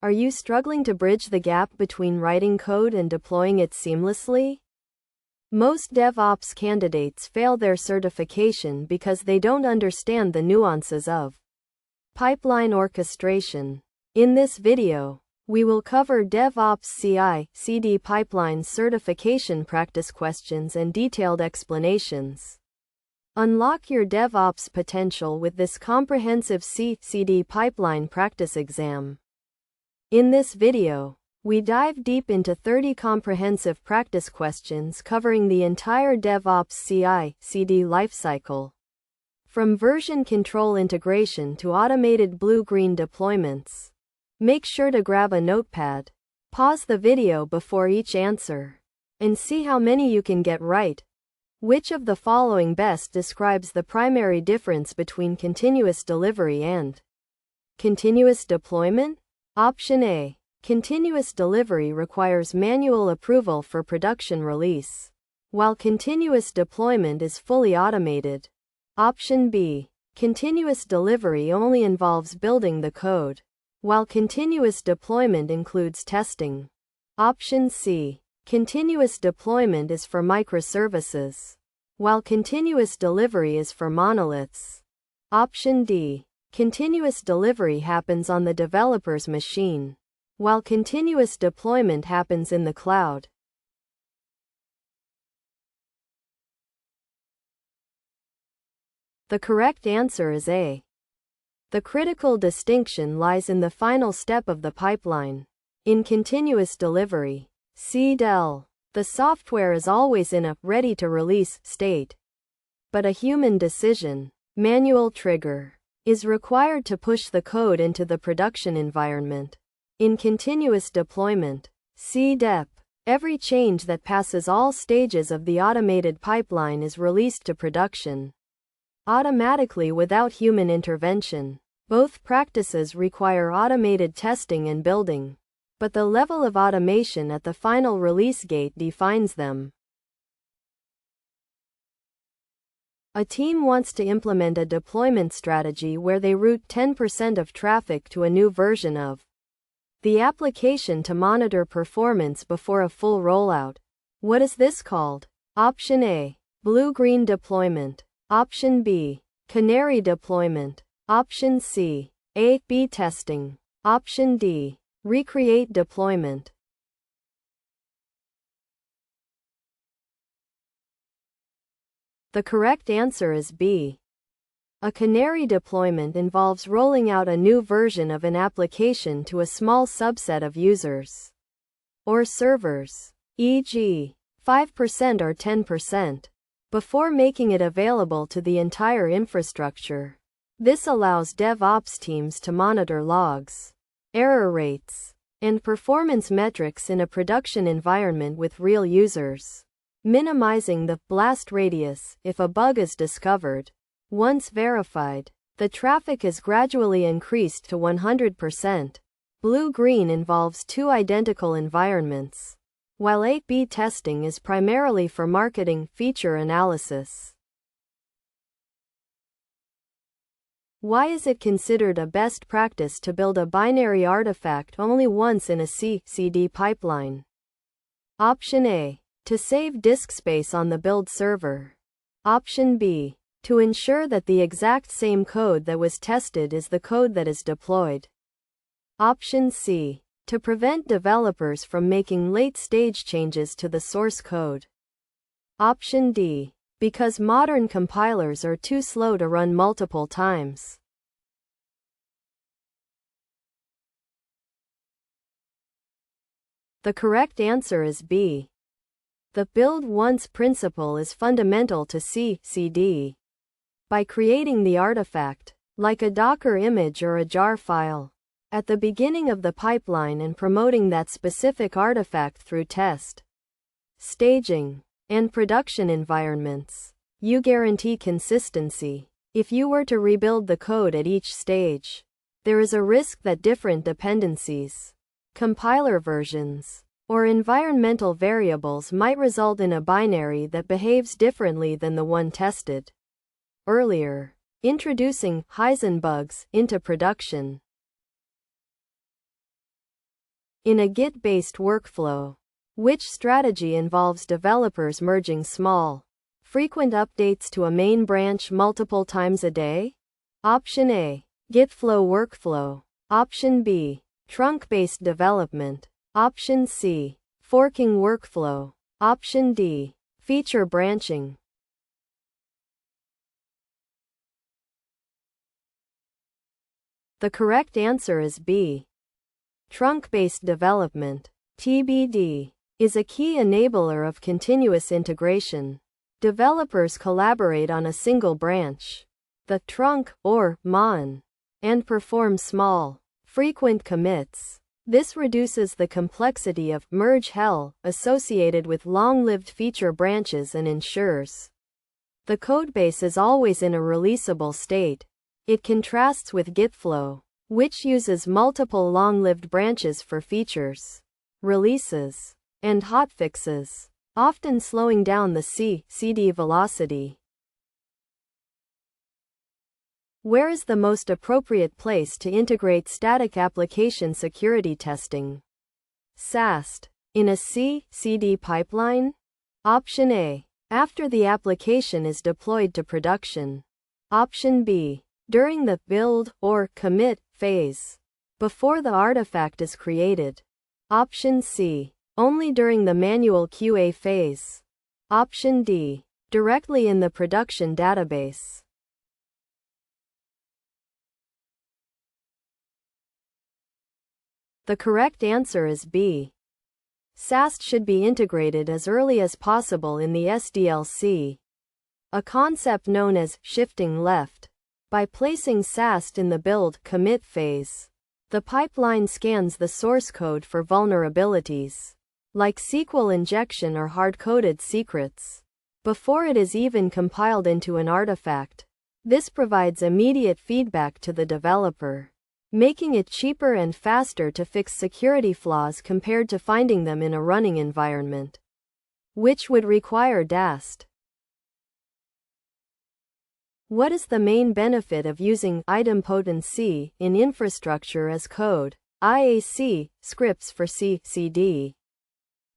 Are you struggling to bridge the gap between writing code and deploying it seamlessly? Most DevOps candidates fail their certification because they don't understand the nuances of pipeline orchestration. In this video, we will cover DevOps CI/CD pipeline certification practice questions and detailed explanations. Unlock your DevOps potential with this comprehensive CI/CD pipeline practice exam. In this video, we dive deep into 30 comprehensive practice questions covering the entire DevOps CI/CD lifecycle, from version control integration to automated blue-green deployments. Make sure to grab a notepad, pause the video before each answer, and see how many you can get right. Which of the following best describes the primary difference between continuous delivery and continuous deployment? Option A. Continuous delivery requires manual approval for production release, while continuous deployment is fully automated. Option B. Continuous delivery only involves building the code, while continuous deployment includes testing. Option C. Continuous deployment is for microservices, while continuous delivery is for monoliths. Option D. Continuous delivery happens on the developer's machine, while continuous deployment happens in the cloud. The correct answer is A. The critical distinction lies in the final step of the pipeline. In continuous delivery, CDEL, the software is always in a ready-to-release state. But a human decision, manual trigger, is required to push the code into the production environment. In continuous deployment, CDEP, every change that passes all stages of the automated pipeline is released to production automatically without human intervention. Both practices require automated testing and building, but the level of automation at the final release gate defines them. A team wants to implement a deployment strategy where they route 10% of traffic to a new version of the application to monitor performance before a full rollout. What is this called? Option A. Blue-green deployment. Option B. Canary deployment. Option C. A/B testing. Option D. Recreate deployment. The correct answer is B. A canary deployment involves rolling out a new version of an application to a small subset of users or servers, e.g., 5% or 10%, before making it available to the entire infrastructure. This allows DevOps teams to monitor logs, error rates, and performance metrics in a production environment with real users, minimizing the blast radius if a bug is discovered. Once verified, the traffic is gradually increased to 100%. Blue-green involves two identical environments, while A/B testing is primarily for marketing feature analysis. Why is it considered a best practice to build a binary artifact only once in a CI/CD pipeline? Option A. To save disk space on the build server. Option B. To ensure that the exact same code that was tested is the code that is deployed. Option C. To prevent developers from making late-stage changes to the source code. Option D. Because modern compilers are too slow to run multiple times. The correct answer is B. The build once principle is fundamental to CI/CD. By creating the artifact, like a Docker image or a jar file, at the beginning of the pipeline and promoting that specific artifact through test, staging, and production environments, you guarantee consistency. If you were to rebuild the code at each stage, there is a risk that different dependencies, compiler versions, or environmental variables might result in a binary that behaves differently than the one tested earlier, introducing Heisenbugs into production. in a Git-based workflow. Which strategy involves developers merging small, frequent updates to a main branch multiple times a day? Option A, Gitflow workflow. Option B, trunk-based development. Option C, forking workflow. Option D, feature branching. The correct answer is B. Trunk-based development, TBD, is a key enabler of continuous integration. Developers collaborate on a single branch, the trunk, or mon, and perform small, frequent commits. This reduces the complexity of merge hell associated with long-lived feature branches and ensures the codebase is always in a releasable state. It contrasts with Gitflow, which uses multiple long-lived branches for features, releases, and hotfixes, often slowing down the CI/CD velocity. Where is the most appropriate place to integrate static application security testing? SAST, in a CI/CD pipeline? Option A, after the application is deployed to production. Option B, during the build or commit phase, before the artifact is created. Option C, only during the manual QA phase. Option D, directly in the production database. The correct answer is B. SAST should be integrated as early as possible in the SDLC, a concept known as shifting left. By placing SAST in the build-commit phase, the pipeline scans the source code for vulnerabilities, like SQL injection or hard-coded secrets, before it is even compiled into an artifact. This provides immediate feedback to the developer, making it cheaper and faster to fix security flaws compared to finding them in a running environment, which would require DAST. What is the main benefit of using idempotency in infrastructure as code, IAC, scripts for CI/CD?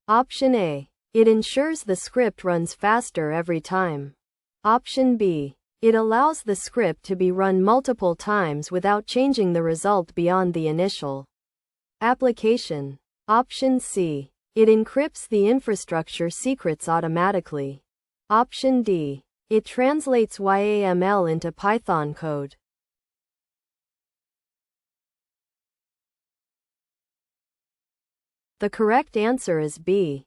Option A, it ensures the script runs faster every time. Option B, it allows the script to be run multiple times without changing the result beyond the initial application. Option C, it encrypts the infrastructure secrets automatically. Option D, it translates YAML into Python code. The correct answer is B.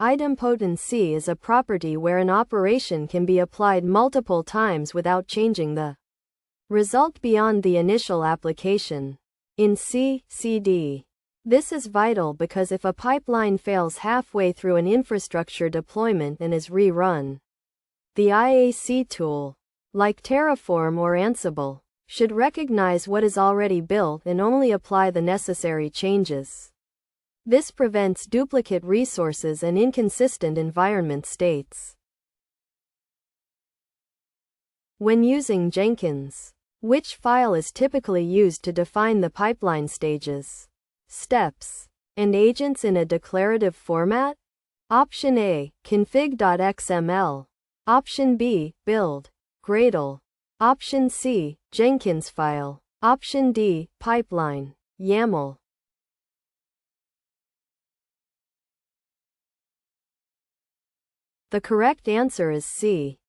Idempotency is a property where an operation can be applied multiple times without changing the result beyond the initial application. In CI/CD, this is vital because if a pipeline fails halfway through an infrastructure deployment and is rerun, the IAC tool, like Terraform or Ansible, should recognize what is already built and only apply the necessary changes. This prevents duplicate resources and inconsistent environment states. When using Jenkins, which file is typically used to define the pipeline stages, steps, and agents in a declarative format? Option A, config.xml. Option B, build, Gradle. Option C, Jenkins file. Option D, pipeline, YAML. The correct answer is C.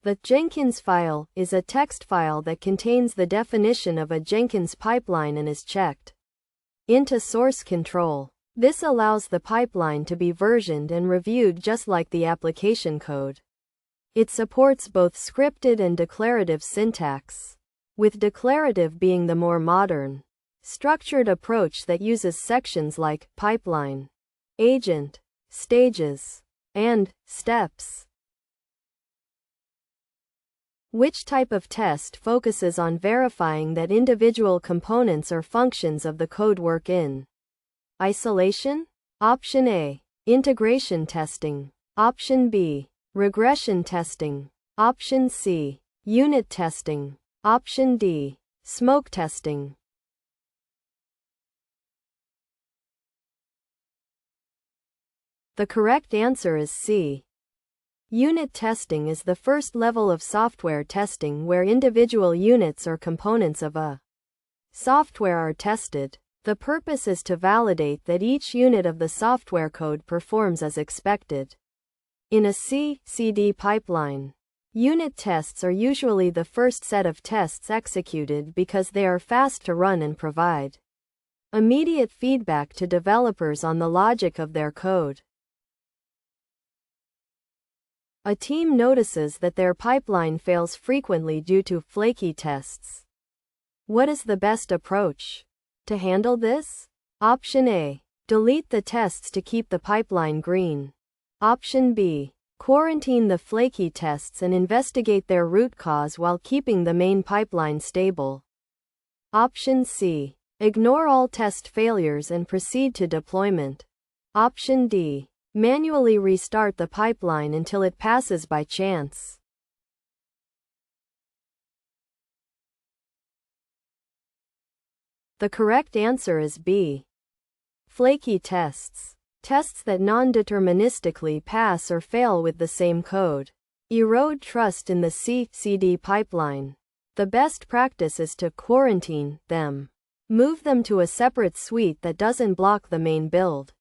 The Jenkins file is a text file that contains the definition of a Jenkins pipeline and is checked into source control. This allows the pipeline to be versioned and reviewed just like the application code. It supports both scripted and declarative syntax, with declarative being the more modern, structured approach that uses sections like pipeline, agent, stages, and steps. Which type of test focuses on verifying that individual components or functions of the code work in isolation? Option A, integration testing. Option B, regression testing. Option C, unit testing. Option D, smoke testing. The correct answer is C. Unit testing is the first level of software testing where individual units or components of a software are tested. The purpose is to validate that each unit of the software code performs as expected. In a CI/CD pipeline, unit tests are usually the first set of tests executed because they are fast to run and provide immediate feedback to developers on the logic of their code. A team notices that their pipeline fails frequently due to flaky tests. What is the best approach to handle this? Option A. Delete the tests to keep the pipeline green. Option B. Quarantine the flaky tests and investigate their root cause while keeping the main pipeline stable. Option C. Ignore all test failures and proceed to deployment. Option D. Manually restart the pipeline until it passes by chance. The correct answer is B. Flaky tests. Tests that non-deterministically pass or fail with the same code erode trust in the CI/CD pipeline. The best practice is to quarantine them. Move them to a separate suite that doesn't block the main build,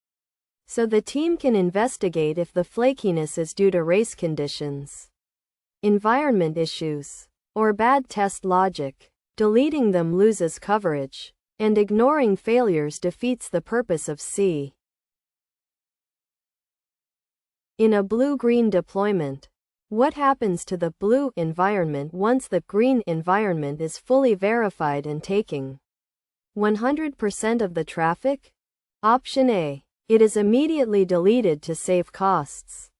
so the team can investigate if the flakiness is due to race conditions, environment issues, or bad test logic. Deleting them loses coverage, and ignoring failures defeats the purpose of C. In a blue-green deployment, what happens to the blue environment once the green environment is fully verified and taking 100% of the traffic? Option A. It is immediately deleted to save costs.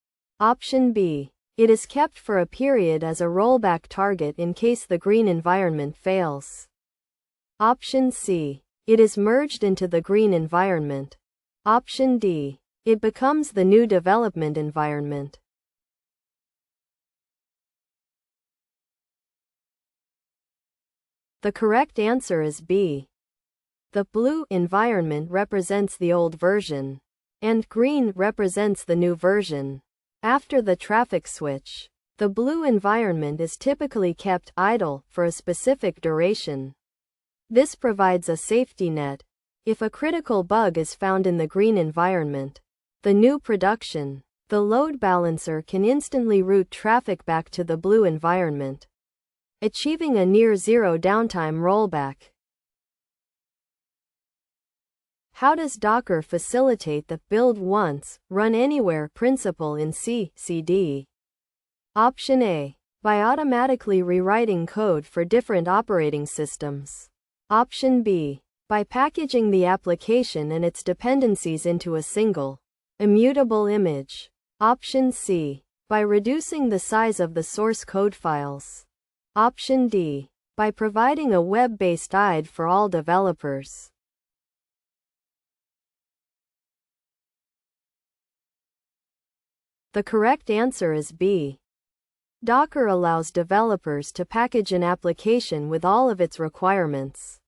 Option B. It is kept for a period as a rollback target in case the green environment fails. Option C. It is merged into the green environment. Option D. It becomes the new development environment. The correct answer is B. The blue environment represents the old version, and green represents the new version. After the traffic switch, the blue environment is typically kept idle for a specific duration. This provides a safety net. If a critical bug is found in the green environment, the new production, the load balancer can instantly route traffic back to the blue environment, achieving a near-zero downtime rollback. How does Docker facilitate the build once, run anywhere principle in CI/CD? Option A. By automatically rewriting code for different operating systems. Option B. By packaging the application and its dependencies into a single, immutable image. Option C. By reducing the size of the source code files. Option D. By providing a web-based IDE for all developers. The correct answer is B. Docker allows developers to package an application with all of its requirements,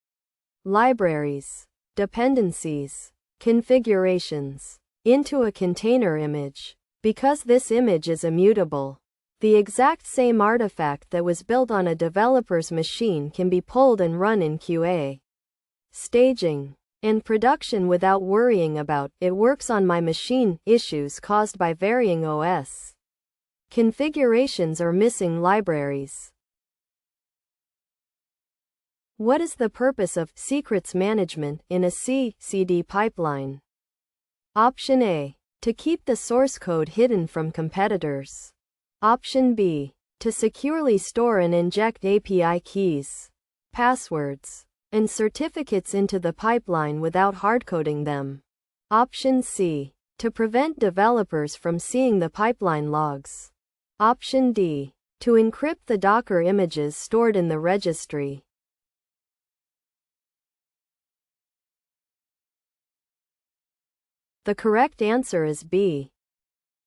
libraries, dependencies, configurations, into a container image. Because this image is immutable, the exact same artifact that was built on a developer's machine can be pulled and run in QA, staging, and production without worrying about "it works on my machine" issues caused by varying OS configurations or missing libraries. What is the purpose of secrets management in a CI/CD pipeline? Option A. To keep the source code hidden from competitors. Option B. To securely store and inject API keys, passwords, and certificates into the pipeline without hardcoding them. Option C. To prevent developers from seeing the pipeline logs. Option D. To encrypt the Docker images stored in the registry. The correct answer is B.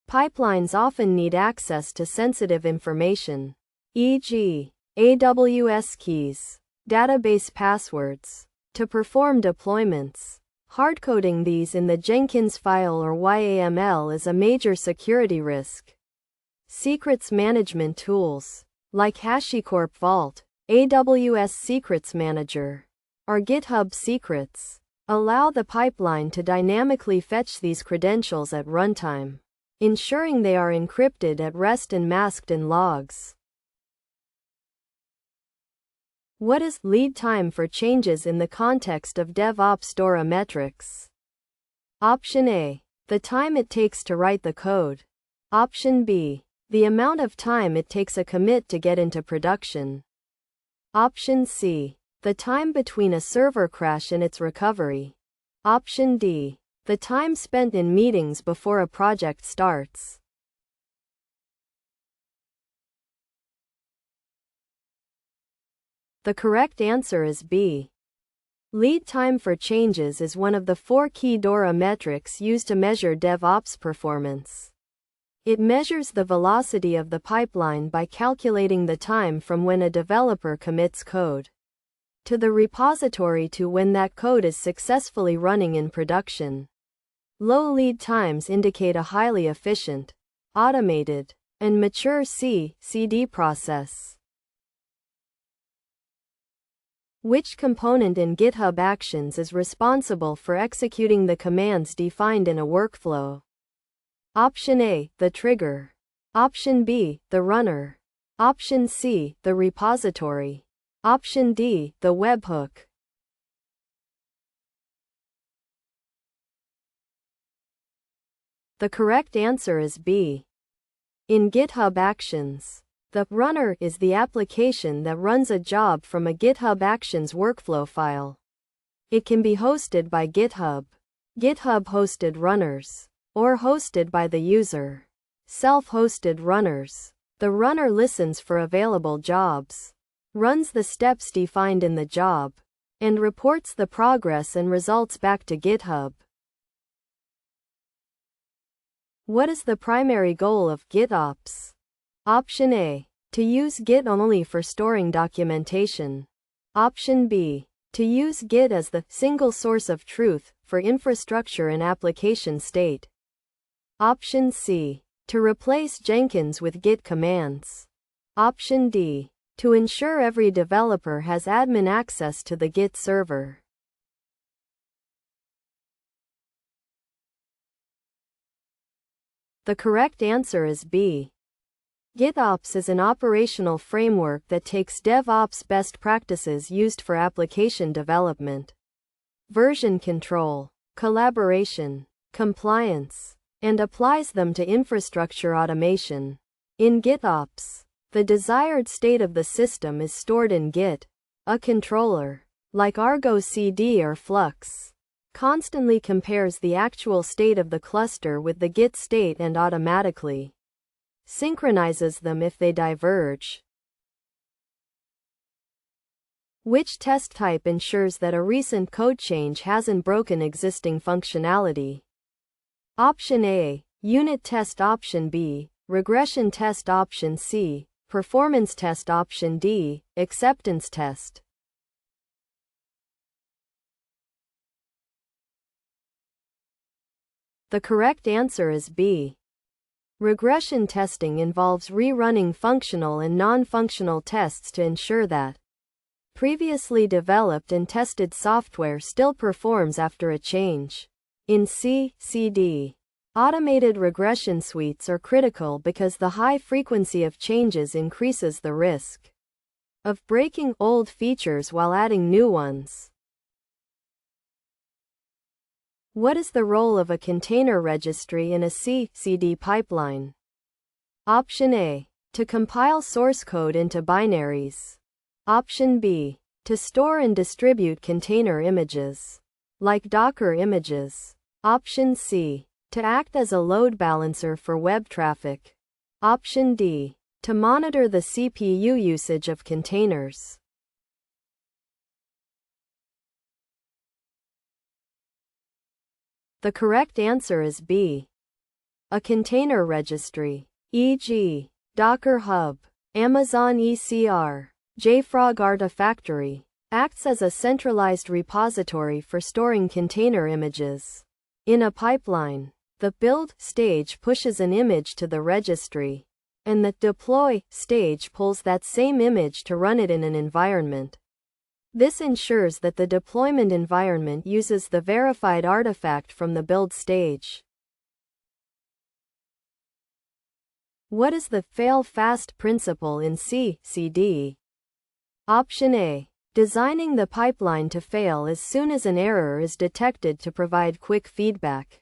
Pipelines often need access to sensitive information, e.g., AWS keys, database passwords, to perform deployments. Hardcoding these in the Jenkins file or YAML is a major security risk. Secrets management tools, like HashiCorp Vault, AWS Secrets Manager, or GitHub Secrets, allow the pipeline to dynamically fetch these credentials at runtime, ensuring they are encrypted at rest and masked in logs. What is lead time for changes in the context of DevOps DORA metrics? Option A. The time it takes to write the code. Option B. The amount of time it takes a commit to get into production. Option C. The time between a server crash and its recovery. Option D. The time spent in meetings before a project starts. The correct answer is B. Lead time for changes is one of the 4 key DORA metrics used to measure DevOps performance. It measures the velocity of the pipeline by calculating the time from when a developer commits code to the repository to when that code is successfully running in production. Low lead times indicate a highly efficient, automated, and mature CI/CD process. Which component in GitHub Actions is responsible for executing the commands defined in a workflow? Option A. The trigger. Option B. The runner. Option C. The repository. Option D. The webhook. The correct answer is B. In GitHub Actions, the runner is the application that runs a job from a GitHub Actions workflow file. It can be hosted by GitHub, GitHub hosted runners, or hosted by the user. Self-hosted runners. The runner listens for available jobs, runs the steps defined in the job, and reports the progress and results back to GitHub. What is the primary goal of GitOps? Option A. To use Git only for storing documentation. Option B. To use Git as the single source of truth for infrastructure and application state. Option C. To replace Jenkins with Git commands. Option D. To ensure every developer has admin access to the Git server. The correct answer is B. GitOps is an operational framework that takes DevOps best practices used for application development, version control, collaboration, compliance, and applies them to infrastructure automation. In GitOps, the desired state of the system is stored in Git. A controller, like Argo CD or Flux, constantly compares the actual state of the cluster with the Git state and automatically synchronizes them if they diverge. Which test type ensures that a recent code change hasn't broken existing functionality? Option A. Unit test. Option B. Regression test. Option C. Performance test. Option D. Acceptance test. The correct answer is B. Regression testing involves rerunning functional and non-functional tests to ensure that previously developed and tested software still performs after a change. In CI/CD, automated regression suites are critical because the high frequency of changes increases the risk of breaking old features while adding new ones. What is the role of a container registry in a CI/CD pipeline? Option A. To compile source code into binaries. Option B. To store and distribute container images, like Docker images. Option C. To act as a load balancer for web traffic. Option D. To monitor the CPU usage of containers. The correct answer is B. A container registry, e.g., Docker Hub, Amazon ECR, JFrog Artifactory, acts as a centralized repository for storing container images. In a pipeline, the build stage pushes an image to the registry, and the deploy stage pulls that same image to run it in an environment. This ensures that the deployment environment uses the verified artifact from the build stage. What is the fail fast principle in C/CD? Option A. Designing the pipeline to fail as soon as an error is detected to provide quick feedback.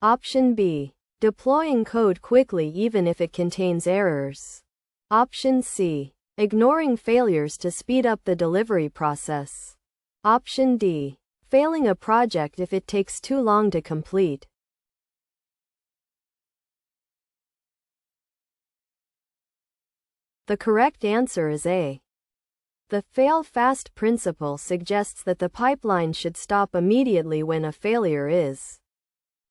Option B. Deploying code quickly even if it contains errors. Option C. Ignoring failures to speed up the delivery process. Option D. Failing a project if it takes too long to complete. The correct answer is A. The fail fast principle suggests that the pipeline should stop immediately when a failure is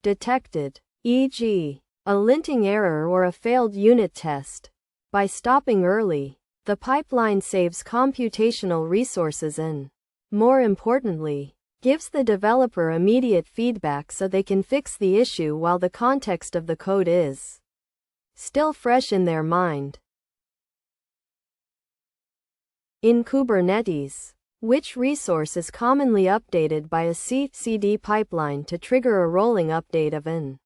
detected, e.g., a linting error or a failed unit test. By stopping early, the pipeline saves computational resources and, more importantly, gives the developer immediate feedback so they can fix the issue while the context of the code is still fresh in their mind. In Kubernetes, which resource is commonly updated by a C/CD pipeline to trigger a rolling update of an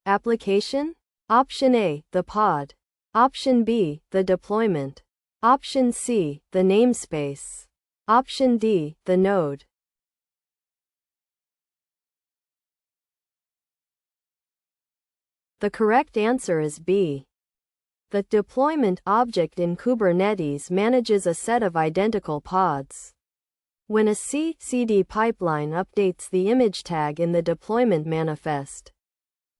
application? Option A, the pod. Option B, the deployment. Option C, the namespace. Option D, the node. The correct answer is B. The deployment object in Kubernetes manages a set of identical pods. When a C/CD pipeline updates the image tag in the deployment manifest,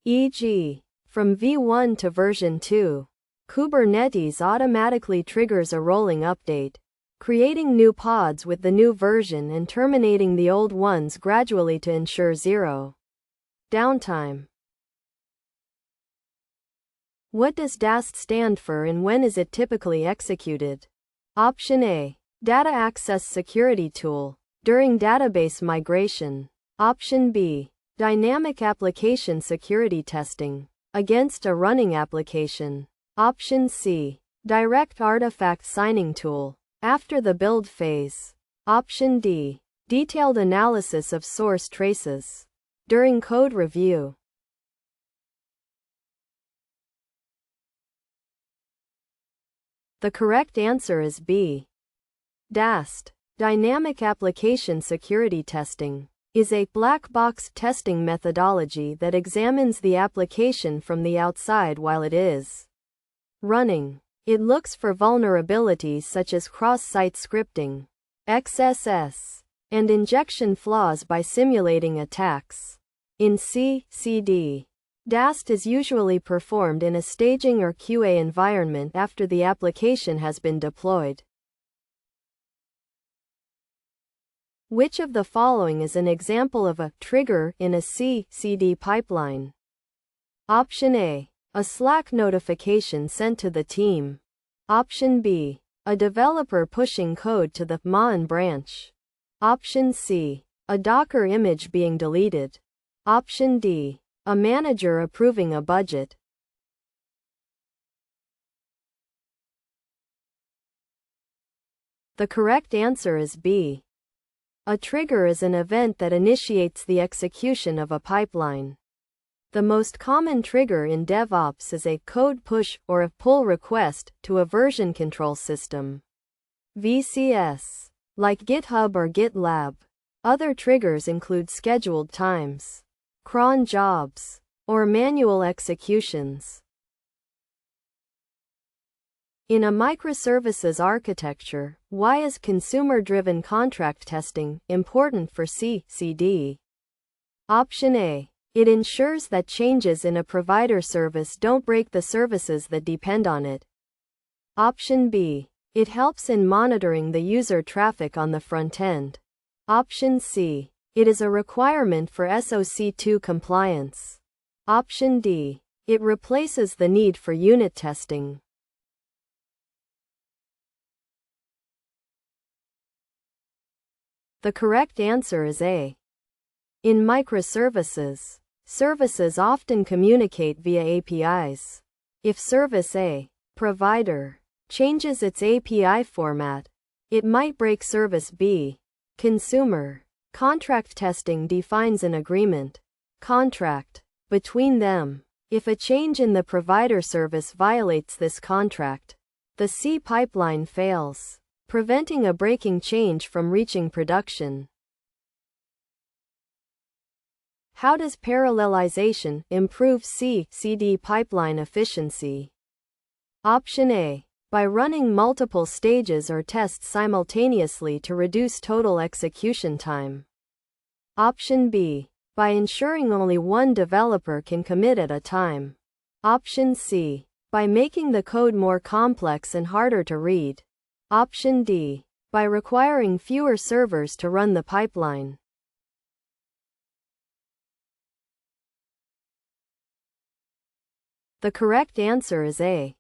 e.g., from v1 to version 2, Kubernetes automatically triggers a rolling update, creating new pods with the new version and terminating the old ones gradually to ensure zero downtime. What does DAST stand for and when is it typically executed? Option A. Data Access Security Tool, during database migration. Option B. Dynamic Application Security Testing, against a running application. Option C. Direct Artifact Signing Tool, after the build phase. Option D. Detailed Analysis of Source Traces, during code review. The correct answer is B. DAST, Dynamic Application Security Testing, is a black box testing methodology that examines the application from the outside while it is running. It looks for vulnerabilities such as cross-site scripting, XSS, and injection flaws by simulating attacks. In C/CD, DAST is usually performed in a staging or QA environment after the application has been deployed. Which of the following is an example of a trigger in a C/CD pipeline? Option A. A Slack notification sent to the team. Option B. A developer pushing code to the MAN branch. Option C. A Docker image being deleted. Option D. A manager approving a budget. The correct answer is B. A trigger is an event that initiates the execution of a pipeline. The most common trigger in DevOps is a code push or a pull request to a version control system, VCS, like GitHub or GitLab. Other triggers include scheduled times, cron jobs, or manual executions. In a microservices architecture, why is consumer-driven contract testing important for C/CD? Option A. It ensures that changes in a provider service don't break the services that depend on it. Option B. It helps in monitoring the user traffic on the front end. Option C. It is a requirement for SOC 2 compliance. Option D. It replaces the need for unit testing. The correct answer is A. In microservices, services often communicate via APIs. If service A, provider, changes its API format, it might break service B, consumer. Contract testing defines an agreement, contract, between them. If a change in the provider service violates this contract, the C pipeline fails, preventing a breaking change from reaching production. How does parallelization improve C/CD pipeline efficiency? Option A. By running multiple stages or tests simultaneously to reduce total execution time. Option B. By ensuring only one developer can commit at a time. Option C. By making the code more complex and harder to read. Option D. By requiring fewer servers to run the pipeline. The correct answer is A.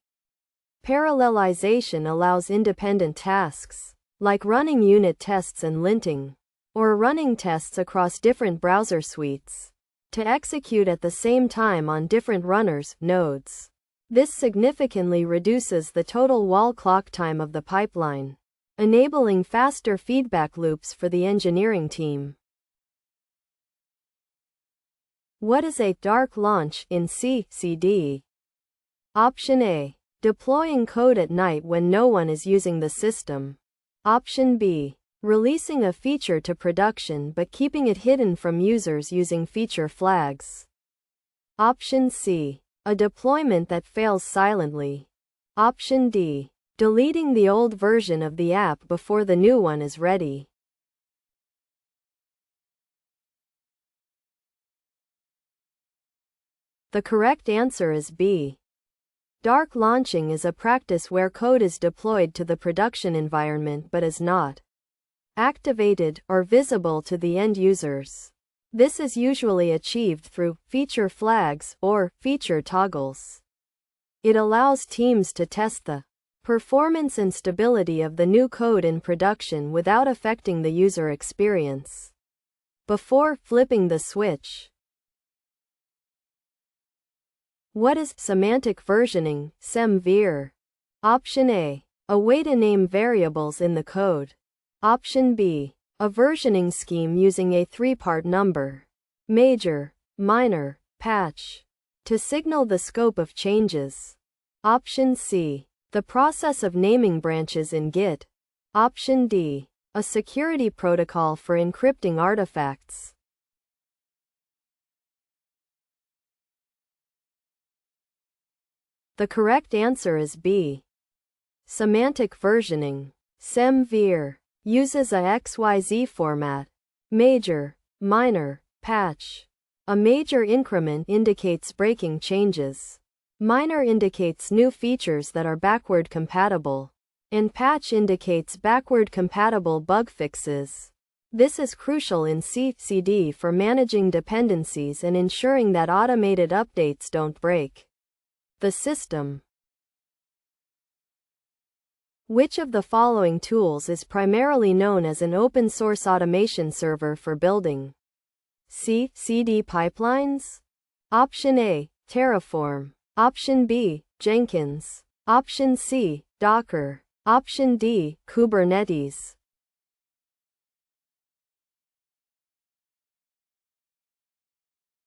Parallelization allows independent tasks, like running unit tests and linting, or running tests across different browser suites, to execute at the same time on different runners, nodes. This significantly reduces the total wall clock time of the pipeline, enabling faster feedback loops for the engineering team. What is a dark launch in C/CD? Option A. Deploying code at night when no one is using the system. Option B. Releasing a feature to production but keeping it hidden from users using feature flags. Option C. A deployment that fails silently. Option D. Deleting the old version of the app before the new one is ready. The correct answer is B. Dark launching is a practice where code is deployed to the production environment but is not activated or visible to the end users. This is usually achieved through feature flags or feature toggles. It allows teams to test the performance and stability of the new code in production without affecting the user experience before flipping the switch. What is semantic versioning, SEM-ver? Option A. A way to name variables in the code. Option B. A versioning scheme using a three-part number, major, minor, patch, to signal the scope of changes. Option C. The process of naming branches in Git. Option D. A security protocol for encrypting artifacts. The correct answer is B. Semantic versioning, SEM-ver, uses a XYZ format, major, minor, patch. A major increment indicates breaking changes. Minor indicates new features that are backward compatible, and patch indicates backward compatible bug fixes. This is crucial in C/CD for managing dependencies and ensuring that automated updates don't break the system. Which of the following tools is primarily known as an open-source automation server for building C/CD pipelines? Option A. Terraform. Option B. Jenkins. Option C. Docker. Option D. Kubernetes.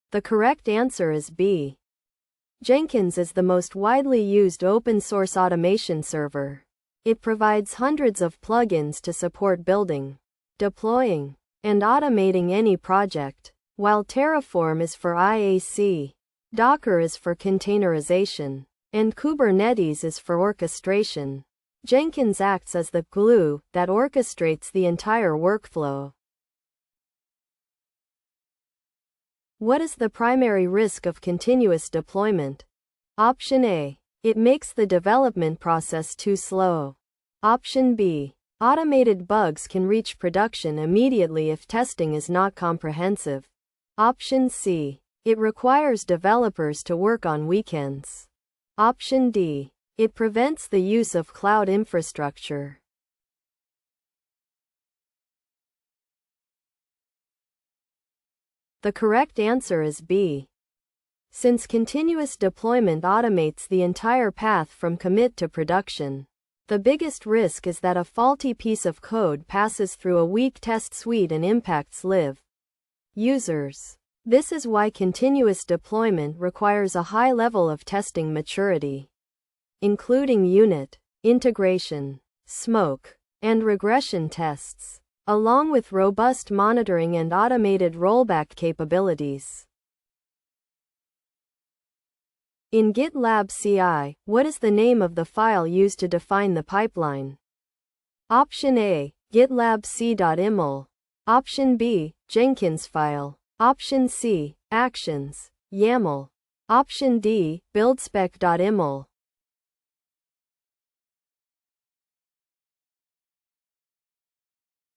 The correct answer is B. Jenkins is the most widely used open-source automation server. It provides hundreds of plugins to support building, deploying, and automating any project, while Terraform is for IAC, Docker is for containerization, and Kubernetes is for orchestration. Jenkins acts as the glue that orchestrates the entire workflow. What is the primary risk of continuous deployment? Option A. It makes the development process too slow. Option B. Automated bugs can reach production immediately if testing is not comprehensive. Option C. It requires developers to work on weekends. Option D. It prevents the use of cloud infrastructure. The correct answer is B. Since continuous deployment automates the entire path from commit to production, the biggest risk is that a faulty piece of code passes through a weak test suite and impacts live users. This is why continuous deployment requires a high level of testing maturity, including unit, integration, smoke, and regression tests, along with robust monitoring and automated rollback capabilities. In GitLab CI, what is the name of the file used to define the pipeline? Option A, GitLab.c.iml. Option B, Jenkins file. Option C, Actions, YAML. Option D, buildspec.iml.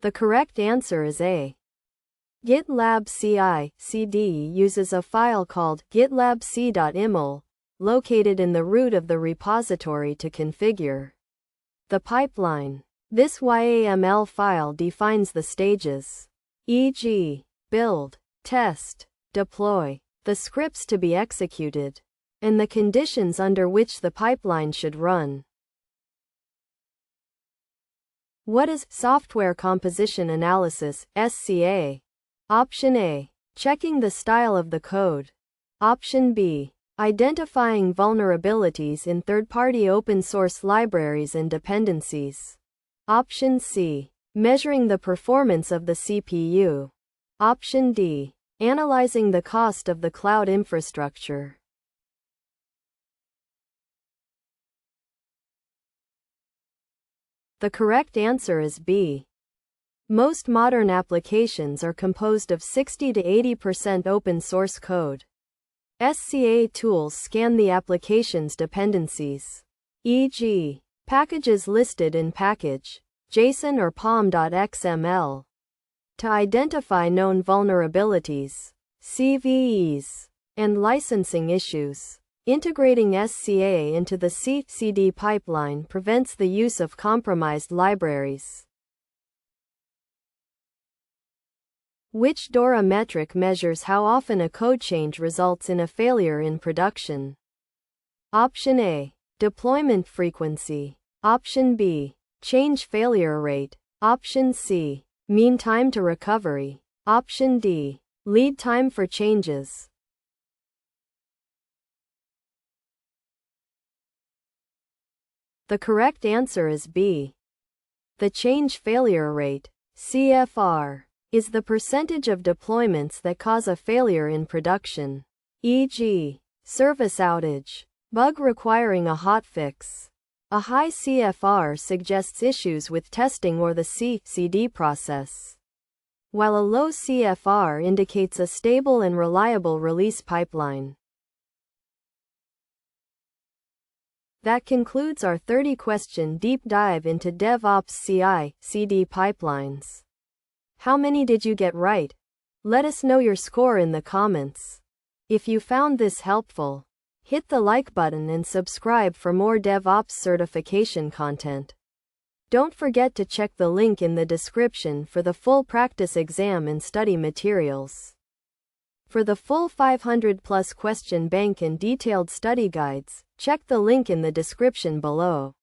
The correct answer is A. GitLab CI CD uses a file called GitLabc.iml, located in the root of the repository to configure the pipeline. This YAML file defines the stages, e.g., build, test, deploy, the scripts to be executed, and the conditions under which the pipeline should run. What is software composition analysis, SCA? Option A, checking the style of the code. Option B, identifying vulnerabilities in third-party open-source libraries and dependencies. Option C, measuring the performance of the CPU. Option D, analyzing the cost of the cloud infrastructure. The correct answer is B. Most modern applications are composed of 60 to 80% open source code. SCA tools scan the application's dependencies, e.g., packages listed in package, JSON or pom.xml, to identify known vulnerabilities, CVEs, and licensing issues. Integrating SCA into the CI/CD pipeline prevents the use of compromised libraries. Which DORA metric measures how often a code change results in a failure in production? Option A, deployment frequency. Option B, change failure rate. Option C, mean time to recovery. Option D, lead time for changes. The correct answer is B. The change failure rate, CFR, is the percentage of deployments that cause a failure in production, e.g., service outage, bug requiring a hotfix. A high CFR suggests issues with testing or the CI/CD process, while a low CFR indicates a stable and reliable release pipeline. That concludes our 30-question deep dive into DevOps CI/CD pipelines. How many did you get right? Let us know your score in the comments. If you found this helpful, hit the like button and subscribe for more DevOps certification content. Don't forget to check the link in the description for the full practice exam and study materials. For the full 500+ question bank and detailed study guides, check the link in the description below.